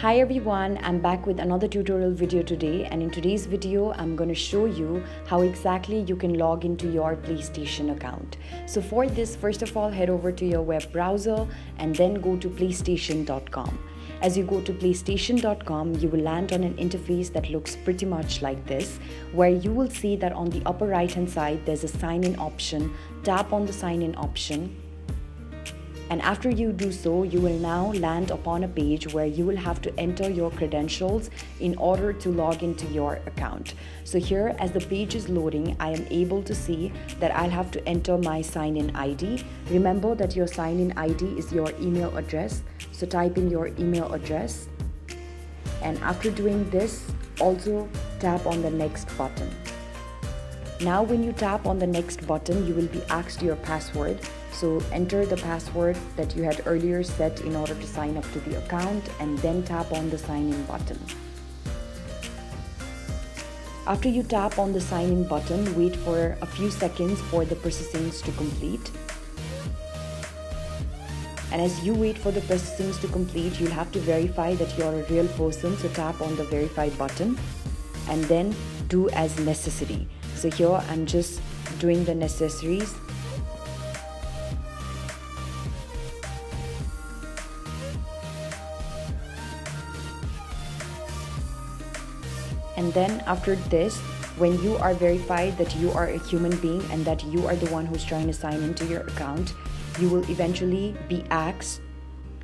Hi everyone, I'm back with another tutorial video today, and in today's video I'm going to show you how exactly you can log into your PlayStation account. So for this, first of all, head over to your web browser and then go to PlayStation.com. As you go to PlayStation.com, you will land on an interface that looks pretty much like this, where you will see that on the upper right hand side there's a sign in option. Tap on the sign in option. And after you do so, you will now land upon a page where you will have to enter your credentials in order to log into your account. So here, as the page is loading, I am able to see that I'll have to enter my sign-in ID. Remember that your sign-in ID is your email address. So type in your email address. And after doing this, also tap on the next button. Now when you tap on the next button, you will be asked your password. So enter the password that you had earlier set in order to sign up to the account, and then tap on the sign in button. After you tap on the sign in button, wait for a few seconds for the processings to complete. And as you wait for the processings to complete, you'll have to verify that you're a real person. So tap on the verify button and then do as necessary. So here I'm just doing the necessaries. And then after this, when you are verified that you are a human being and that you are the one who's trying to sign into your account, you will eventually be asked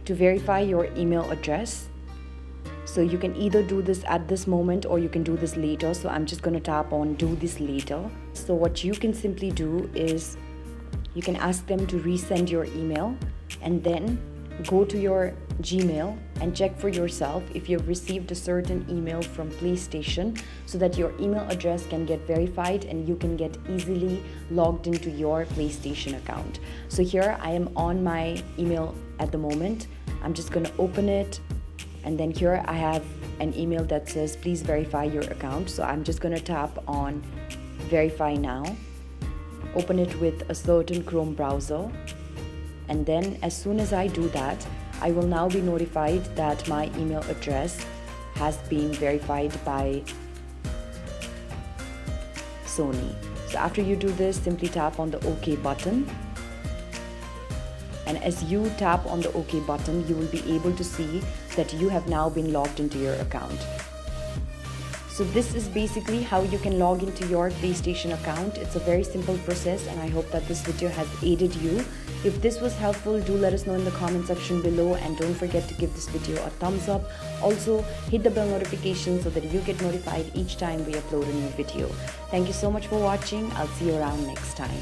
to verify your email address. So you can either do this at this moment or you can do this later. So I'm just going to tap on do this later. So what you can simply do is you can ask them to resend your email, and then go to your Gmail and check for yourself if you've received a certain email from PlayStation, so that your email address can get verified and you can get easily logged into your PlayStation account. So here I am on my email at the moment. I'm just going to open it, and then here I have an email that says please verify your account. So I'm just going to tap on verify now. Open it with a certain Chrome browser. And then as soon as I do that, I will now be notified that my email address has been verified by Sony. So after you do this, simply tap on the OK button. And as you tap on the OK button, you will be able to see that you have now been logged into your account. So this is basically how you can log into your PlayStation account. It's a very simple process, and I hope that this video has aided you. If this was helpful, do let us know in the comment section below, and don't forget to give this video a thumbs up. Also, hit the bell notification so that you get notified each time we upload a new video. Thank you so much for watching. I'll see you around next time.